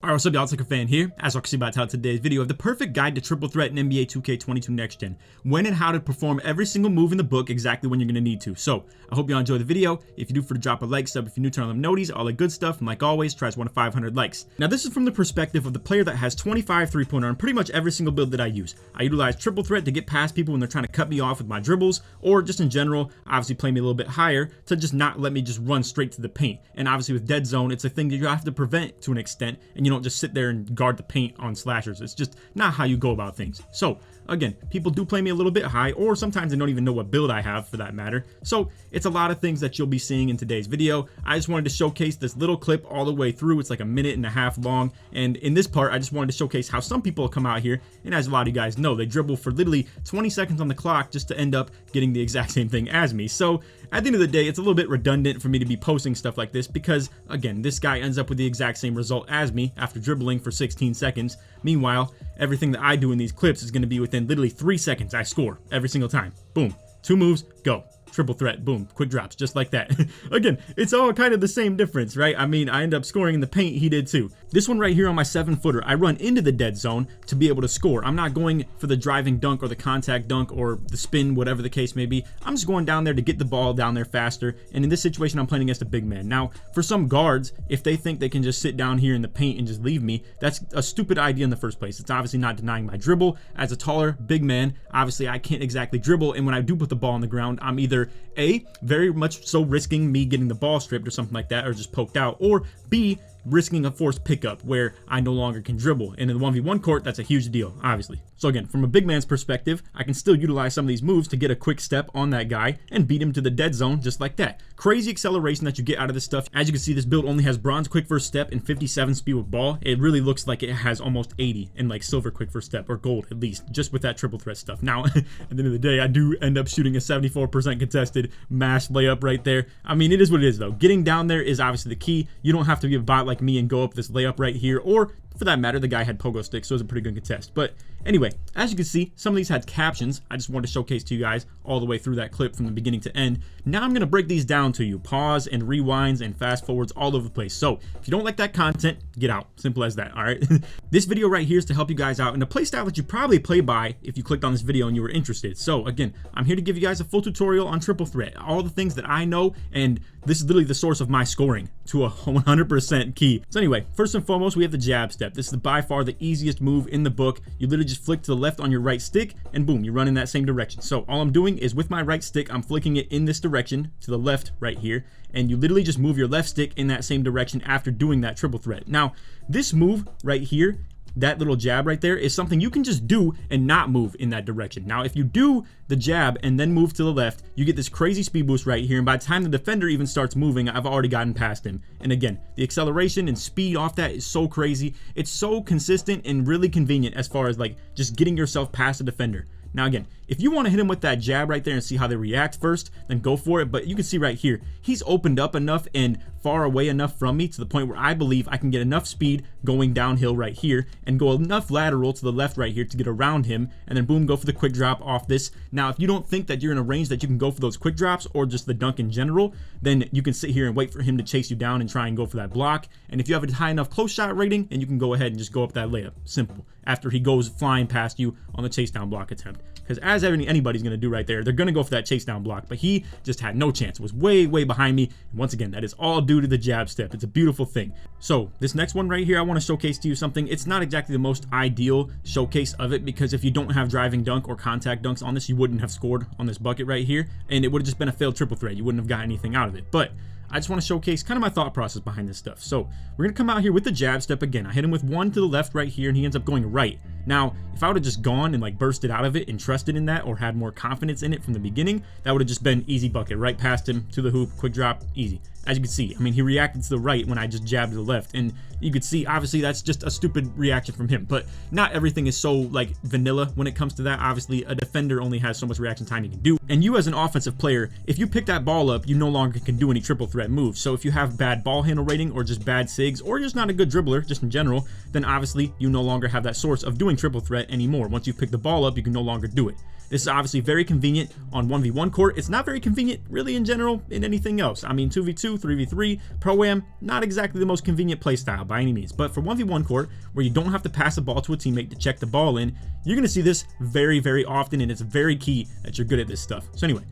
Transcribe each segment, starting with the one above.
Alright, what's up y'all, it's LakerFan here. As you can see by the title of today's video, I have the perfect guide to triple threat in NBA 2K22 Next Gen. When and how to perform every single move in the book exactly when you're going to need to. So, I hope you all enjoy the video. If you do, drop a like, sub if you're new, turn on the noties, all that good stuff, and like always, try to 1 to 500 likes. Now this is from the perspective of the player that has 25 3-pointer on pretty much every single build that I use. I utilize triple threat to get past people when they're trying to cut me off with my dribbles, or just in general, obviously play me a little bit higher to just not let me just run straight to the paint. And obviously with dead zone, it's a thing that you have to prevent to an extent, and you don't just sit there and guard the paint on slashers. It's just not how you go about things. So again, people do play me a little bit high, or sometimes they don't even know what build I have for that matter. So it's a lot of things that you'll be seeing in today's video. I just wanted to showcase this little clip all the way through. It's like 1.5 minutes long, and in this part I just wanted to showcase how some people come out here, and as a lot of you guys know, they dribble for literally 20 seconds on the clock just to end up getting the exact same thing as me. So at the end of the day, it's a little bit redundant for me to be posting stuff like this because, again, this guy ends up with the exact same result as me after dribbling for 16 seconds. Meanwhile, everything that I do in these clips is going to be within literally 3 seconds. I score every single time. Boom. 2 moves, go. Triple threat, boom, quick drops, just like that. Again, it's all kind of the same difference, right? I mean, I end up scoring in the paint, he did too. This one right here on my 7-footer, I run into the dead zone to be able to score. I'm not going for the driving dunk or the contact dunk or the spin, whatever the case may be. I'm just going down there to get the ball down there faster, and in this situation, I'm playing against a big man. Now, for some guards, if they think they can just sit down here in the paint and just leave me, that's a stupid idea in the first place. It's obviously not denying my dribble. As a taller, big man, obviously I can't exactly dribble, and when I do put the ball on the ground, I'm either A, very much so risking me getting the ball stripped or something like that, or just poked out, or B, risking a forced pickup where I no longer can dribble. And in the 1v1 court, that's a huge deal, obviously. So again, from a big man's perspective, I can still utilize some of these moves to get a quick step on that guy and beat him to the dead zone just like that. Crazy acceleration that you get out of this stuff. As you can see, this build only has bronze quick first step and 57 speed with ball. It really looks like it has almost 80 in like silver quick first step, or gold at least, just with that triple threat stuff. Now, at the end of the day, I do end up shooting a 74% contested mash layup right there. I mean, it is what it is though. Getting down there is obviously the key. You don't have to be a bot like me and go up this layup right here, or for that matter, the guy had pogo sticks, so it was a pretty good contest. But anyway, as you can see, some of these had captions. I just wanted to showcase to you guys all the way through that clip from the beginning to end. Now I'm going to break these down to you. Pause and rewinds and fast forwards all over the place. So if you don't like that content, get out. Simple as that, all right? This video right here is to help you guys out in a play style that you probably play by if you clicked on this video and you were interested. So again, I'm here to give you guys a full tutorial on triple threat, all the things that I know, and this is literally the source of my scoring to a 100% key. So anyway, first and foremost, we have the jab step. This is by far the easiest move in the book. You literally just flick to the left on your right stick and boom, you run in that same direction. So all I'm doing is with my right stick, I'm flicking it in this direction to the left right here, and you literally just move your left stick in that same direction after doing that triple threat. Now, this move right here, that little jab right there, is something you can just do and not move in that direction. Now, if you do the jab and then move to the left, you get this crazy speed boost right here, and by the time the defender even starts moving, I've already gotten past him. And again, the acceleration and speed off that is so crazy. It's so consistent and really convenient as far as like just getting yourself past the defender. Now again, if you want to hit him with that jab right there and see how they react first, then go for it. But you can see right here, he's opened up enough and far away enough from me to the point where I believe I can get enough speed going downhill right here and go enough lateral to the left right here to get around him, and then boom, go for the quick drop off this. Now, if you don't think that you're in a range that you can go for those quick drops or just the dunk in general, then you can sit here and wait for him to chase you down and try and go for that block. And if you have a high enough close shot rating, then you can go ahead and just go up that layup. Simple. After he goes flying past you on the chase down block attempt. Because as anybody's going to do right there, they're going to go for that chase down block, but he just had no chance. It was way behind me. And once again, that is all due to the jab step. It's a beautiful thing. So this next one right here, I want to showcase to you something. It's not exactly the most ideal showcase of it, because if you don't have driving dunk or contact dunks on this, you wouldn't have scored on this bucket right here, and it would have just been a failed triple threat. You wouldn't have got anything out of it. But I just want to showcase kind of my thought process behind this stuff. So we're going to come out here with the jab step again. I hit him with one to the left right here, and he ends up going right. Now, if I would have just gone and like bursted out of it and trusted in that, or had more confidence in it from the beginning, that would have just been easy bucket. Right past him to the hoop, quick drop, easy. As you can see, I mean, he reacted to the right when I just jabbed to the left, and you could see obviously that's just a stupid reaction from him. But not everything is so like vanilla when it comes to that. Obviously a defender only has so much reaction time you can do, and you as an offensive player, if you pick that ball up, you no longer can do any triple threat moves. So if you have bad ball handle rating or just bad sigs, or just not a good dribbler just in general, then obviously you no longer have that source of doing triple threat anymore. Once you've picked the ball up, you can no longer do it. This is obviously very convenient on 1v1 court. It's not very convenient really in general in anything else. I mean, 2v2, 3v3, Pro-Am, not exactly the most convenient playstyle by any means. But for 1v1 court, where you don't have to pass the ball to a teammate to check the ball in, you're going to see this very, very often, and it's very key that you're good at this stuff. So anyway,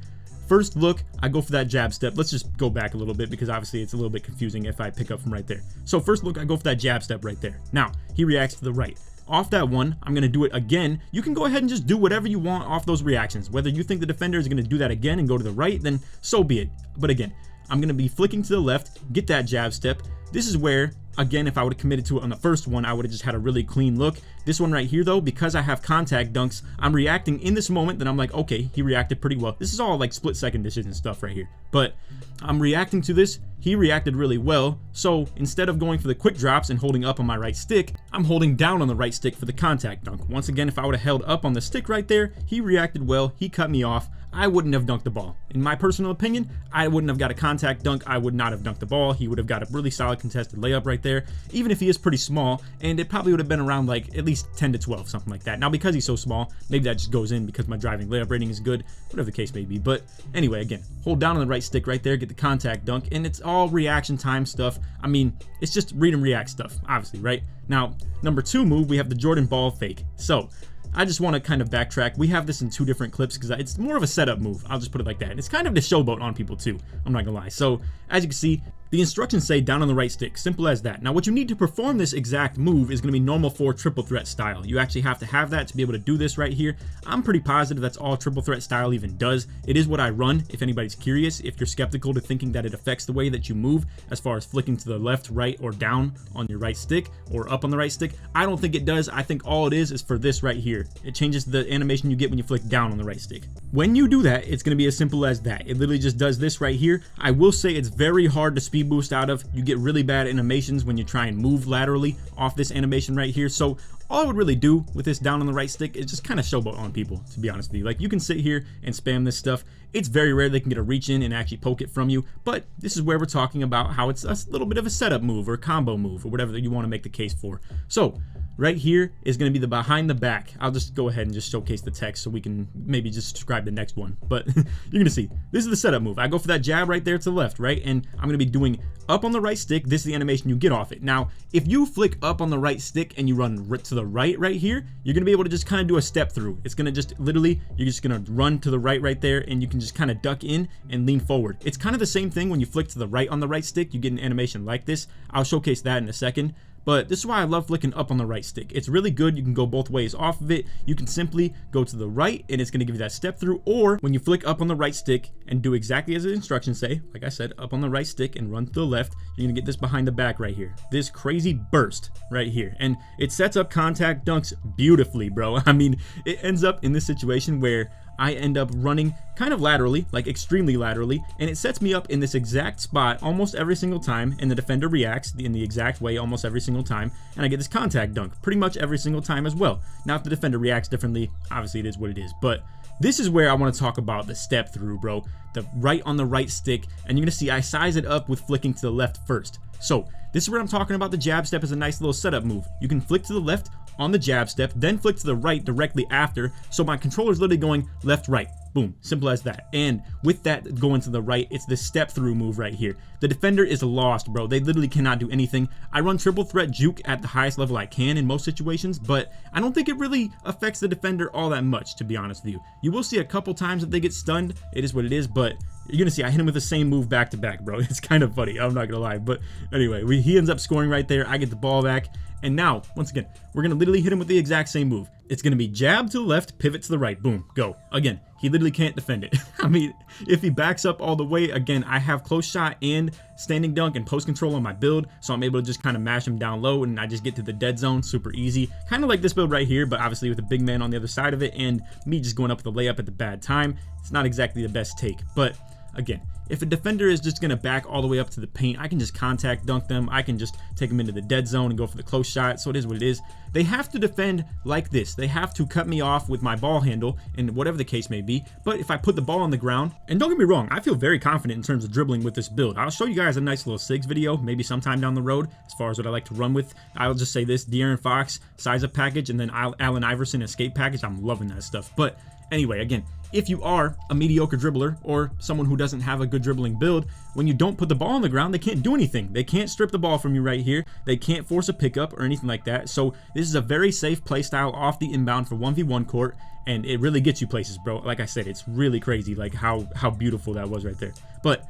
first look, I go for that jab step. Let's just go back a little bit because obviously it's a little bit confusing if I pick up from right there. So first look, I go for that jab step right there. Now, he reacts to the right. Off that one, I'm going to do it again. You can go ahead and just do whatever you want off those reactions. Whether you think the defender is going to do that again and go to the right, then so be it. But again, I'm going to be flicking to the left, get that jab step. This is where, again, if I would have committed to it on the first one, I would have just had a really clean look. This one right here, though, because I have contact dunks, I'm reacting in this moment. Then I'm like, okay, he reacted pretty well. This is all like split-second decision stuff right here. But I'm reacting to this. He reacted really well. So instead of going for the quick drops and holding up on my right stick, I'm holding down on the right stick for the contact dunk. Once again, if I would have held up on the stick right there, he reacted well. He cut me off. I wouldn't have dunked the ball. In my personal opinion, I wouldn't have got a contact dunk. I would not have dunked the ball. He would have got a really solid contested layup right there, even if he is pretty small, and it probably would have been around like at least 10 to 12, something like that. Now, because he's so small, maybe that just goes in because my driving layup rating is good, whatever the case may be. But anyway, again, hold down on the right stick right there, get the contact dunk, and it's all reaction time stuff. I mean, it's just read and react stuff, obviously, right? Now, number 2 move, we have the Jordan ball fake. So I just want to kind of backtrack. We have this in 2 different clips because it's more of a setup move. I'll just put it like that. And it's kind of to showboat on people too. I'm not gonna lie. So as you can see, the instructions say down on the right stick. Simple as that. Now what you need to perform this exact move is going to be normal 4 triple threat style. You actually have to have that to be able to do this right here. I'm pretty positive that's all triple threat style even does. It is what I run if anybody's curious. If you're skeptical to thinking that it affects the way that you move as far as flicking to the left, right, or down on your right stick or up on the right stick, I don't think it does. I think all it is for this right here. It changes the animation you get when you flick down on the right stick. When you do that, it's going to be as simple as that. It literally just does this right here. I will say it's very hard to speed boost out of. You get really bad animations when you try and move laterally off this animation right here. So all I would really do with this down on the right stick is just kind of showboat on people, to be honest with you. Like, you can sit here and spam this stuff. It's very rare they can get a reach in and actually poke it from you, but this is where we're talking about how it's a little bit of a setup move or a combo move or whatever that you want to make the case for. So right here is going to be the behind the back. I'll just go ahead and just showcase the text so we can maybe just describe the next one. But you're going to see, this is the setup move. I go for that jab right there to the left, right? And I'm going to be doing up on the right stick. This is the animation you get off it. Now, if you flick up on the right stick and you run to the right here, you're going to be able to just kind of do a step through. It's going to just literally, you're just going to run to the right there, and you can just kind of duck in and lean forward. It's kind of the same thing when you flick to the right on the right stick. You get an animation like this. I'll showcase that in a second. But this is why I love flicking up on the right stick. It's really good. You can go both ways off of it. You can simply go to the right and it's going to give you that step through. Or when you flick up on the right stick and do exactly as the instructions say, like I said, up on the right stick and run to the left, you're going to get this behind the back right here. This crazy burst right here. And it sets up contact dunks beautifully, bro. I mean, it ends up in this situation where I end up running kind of laterally, like extremely laterally, and it sets me up in this exact spot almost every single time, and the defender reacts in the exact way almost every single time, and I get this contact dunk pretty much every single time as well. Now, if the defender reacts differently, obviously it is what it is, but this is where I want to talk about the step through, bro. The right on the right stick, and you're going to see I size it up with flicking to the left first. So this is where I'm talking about the jab step as a nice little setup move. You can flick to the left on the jab step, then flick to the right directly after. So my controller is literally going left, right. Boom, simple as that. And with that going to the right, it's the step through move right here. The defender is lost, bro. They literally cannot do anything. I run triple threat juke at the highest level I can in most situations, but I don't think it really affects the defender all that much, to be honest with you. You will see a couple times that they get stunned. It is what it is, but you're gonna see I hit him with the same move back to back, bro. It's kind of funny, I'm not gonna lie. But anyway, he ends up scoring right there. I get the ball back. And now, once again, we're going to literally hit him with the exact same move. It's going to be jab to the left, pivot to the right. Boom, go. Again, he literally can't defend it. I mean, if he backs up all the way, again, I have close shot and standing dunk and post control on my build. So I'm able to just kind of mash him down low and I just get to the dead zone super easy. Kind of like this build right here, but obviously with a big man on the other side of it and me just going up with a layup at the bad time. It's not exactly the best take, but again, if a defender is just going to back all the way up to the paint, I can just contact dunk them. I can just take them into the dead zone and go for the close shot. So it is what it is. They have to defend like this. They have to cut me off with my ball handle and whatever the case may be. But if I put the ball on the ground, and don't get me wrong, I feel very confident in terms of dribbling with this build. I'll show you guys a nice little SIGs video, maybe sometime down the road, as far as what I like to run with. I'll just say this: De'Aaron Fox size up package, and then Allen Iverson escape package. I'm loving that stuff. But anyway, again, if you are a mediocre dribbler or someone who doesn't have a good dribbling build, when you don't put the ball on the ground, they can't do anything. They can't strip the ball from you right here. They can't force a pickup or anything like that. So this is a very safe play style off the inbound for 1v1 court, and it really gets you places, bro. Like I said, it's really crazy, like how beautiful that was right there. But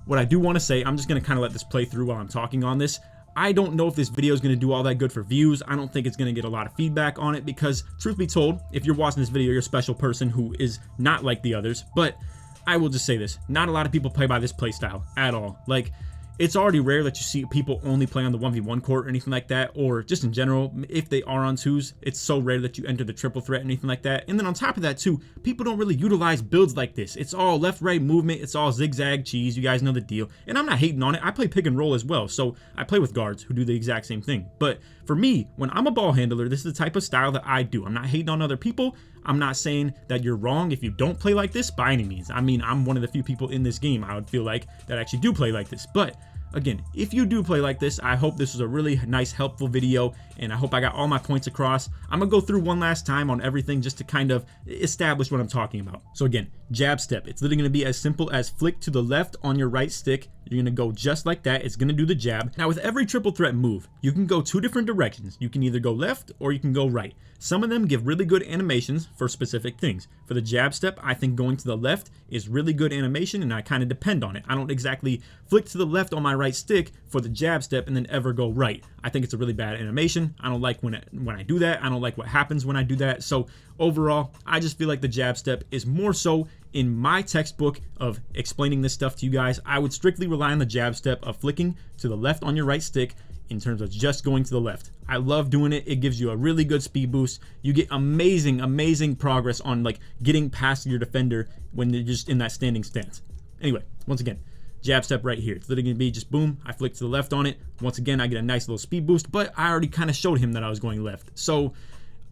what I do want to say, I'm just going to kind of let this play through while I'm talking on this. I don't know if this video is going to do all that good for views. I don't think it's going to get a lot of feedback on it because, truth be told, if you're watching this video, you're a special person who is not like the others. But I will just say this: not a lot of people play by this play style at all. Like, it's already rare that you see people only play on the 1v1 court or anything like that, or just in general, if they are on twos, it's so rare that you enter the triple threat or anything like that. And then on top of that too, people don't really utilize builds like this. It's all left-right movement, it's all zigzag cheese, you guys know the deal. And I'm not hating on it, I play pick and roll as well, so I play with guards who do the exact same thing. But for me, when I'm a ball handler, this is the type of style that I do. I'm not hating on other people. I'm not saying that you're wrong if you don't play like this by any means. I mean, I'm one of the few people in this game, I would feel like, that actually do play like this. But again, if you do play like this, I hope this was a really nice, helpful video, and I hope I got all my points across. I'm gonna go through one last time on everything just to kind of establish what I'm talking about. So again, jab step. It's literally gonna be as simple as flick to the left on your right stick. You're gonna go just like that. It's gonna do the jab. Now with every triple threat move, you can go two different directions. You can either go left or you can go right. Some of them give really good animations for specific things. For the jab step, I think going to the left is really good animation, and I kind of depend on it. I don't exactly flick to the left on my right stick for the jab step and then ever go right. I think it's a really bad animation. I don't like when I do that. I don't like what happens when I do that. So overall, I just feel like the jab step is more so in my textbook of explaining this stuff to you guys. I would strictly rely on the jab step of flicking to the left on your right stick in terms of just going to the left. I love doing it. It gives you a really good speed boost. You get amazing progress on like getting past your defender when they're just in that standing stance. Anyway, once again, jab step right here. It's literally gonna be just boom, I flick to the left on it. Once again, I get a nice little speed boost, but I already kind of showed him that I was going left. So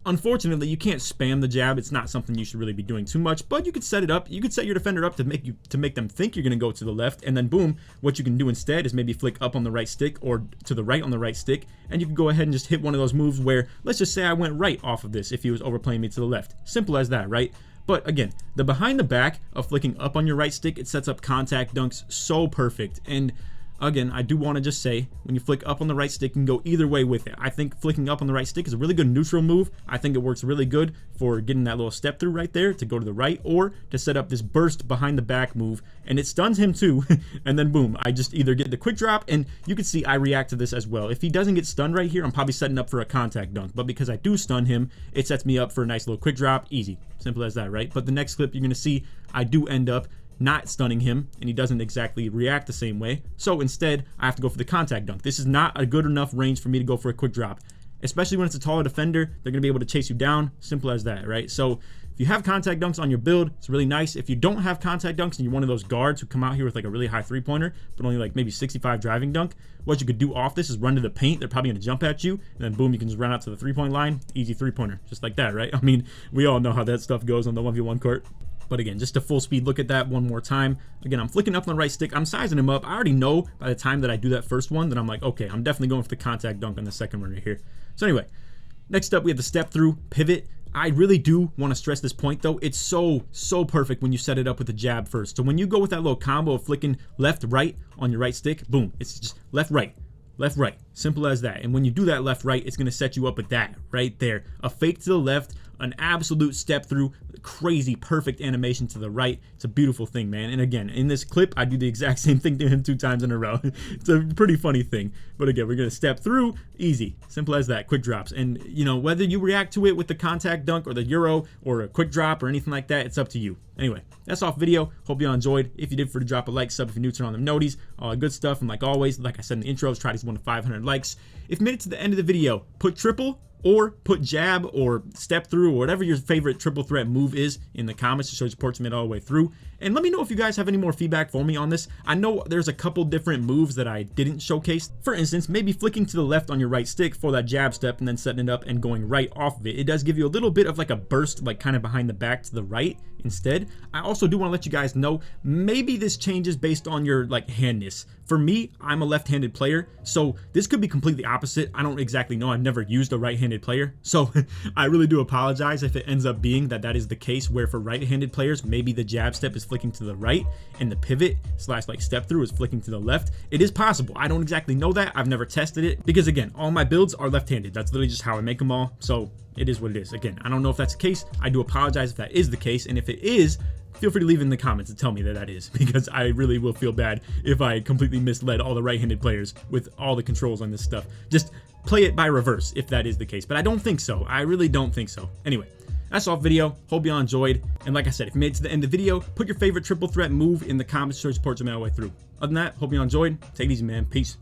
unfortunately, you can't spam the jab. It's not something you should really be doing too much, but you could set it up. You could set your defender up to make them think you're going to go to the left, and then boom, what you can do instead is maybe flick up on the right stick or to the right on the right stick, and you can go ahead and just hit one of those moves where, let's just say I went right off of this if he was overplaying me to the left. Simple as that, right? But again, the behind the back of flicking up on your right stick, it sets up contact dunks so perfect. And again, I do want to just say, when you flick up on the right stick, you can go either way with it. I think flicking up on the right stick is a really good neutral move. I think it works really good for getting that little step through right there to go to the right, or to set up this burst behind the back move, and it stuns him too. And then boom, I just either get the quick drop, and you can see I react to this as well. If he doesn't get stunned right here, I'm probably setting up for a contact dunk, but because I do stun him, it sets me up for a nice little quick drop. Easy, simple as that, right? But the next clip you're gonna see, I do end up not stunning him, and he doesn't exactly react the same way. So instead, I have to go for the contact dunk. This is not a good enough range for me to go for a quick drop, especially when it's a taller defender. They're gonna be able to chase you down. Simple as that, right? So if you have contact dunks on your build, it's really nice. If you don't have contact dunks and you're one of those guards who come out here with like a really high three-pointer, but only like maybe 65 driving dunk, what you could do off this is run to the paint. They're probably gonna jump at you, and then boom, you can just run out to the three-point line. Easy three-pointer, just like that, right? I mean, we all know how that stuff goes on the 1v1 court. But again, just a full speed look at that one more time. Again, I'm flicking up on the right stick. I'm sizing him up. I already know by the time that I do that first one that I'm like, okay, I'm definitely going for the contact dunk on the second one right here. So anyway, next up we have the step through pivot. I really do want to stress this point though. It's so perfect when you set it up with the jab first. So when you go with that little combo of flicking left, right on your right stick, boom, it's just left, right. Left, right, simple as that. And when you do that left, right, it's gonna set you up with that right there. A fake to the left, an absolute step through, crazy perfect animation to the right. It's a beautiful thing, man. And again, in this clip, I do the exact same thing to him 2 times in a row. It's a pretty funny thing. But again, we're gonna step through, easy, simple as that, quick drops. And you know, whether you react to it with the contact dunk or the Euro or a quick drop or anything like that, it's up to you. Anyway, that's off video. Hope you all enjoyed. If you did, for to drop a like, sub if you're new, turn on the noties, all that good stuff. And like always, like I said in the intros, try these 1 to 500 likes. If you made it to the end of the video, put triple or put jab or step through or whatever your favorite triple threat move is in the comments to show support mid all the way through. And let me know if you guys have any more feedback for me on this. I know there's a couple different moves that I didn't showcase. For instance, maybe flicking to the left on your right stick for that jab step and then setting it up and going right off of it. It does give you a little bit of like a burst, like kind of behind the back to the right instead. I also do want to let you guys know, maybe this changes based on your like handness. For me, I'm a left-handed player, so this could be completely opposite. I don't exactly know. I've never used a right-handed player, so I really do apologize if it ends up being that is the case, where for right-handed players, maybe the jab step is flicking to the right and the pivot / like step through is flicking to the left. It is possible. I don't exactly know that. I've never tested it because, again, all my builds are left-handed. That's literally just how I make them all, so it is what it is. Again, I don't know if that's the case. I do apologize if that is the case, and if it is, feel free to leave in the comments and tell me that is, because I really will feel bad if I completely misled all the right-handed players with all the controls on this stuff. Just play it by reverse if that is the case, but I don't think so. I really don't think so. Anyway, that's all video. Hope you all enjoyed, and like I said, if you made it to the end of the video, put your favorite triple threat move in the comments to support me all the way through. Other than that, hope you all enjoyed. Take it easy, man. Peace.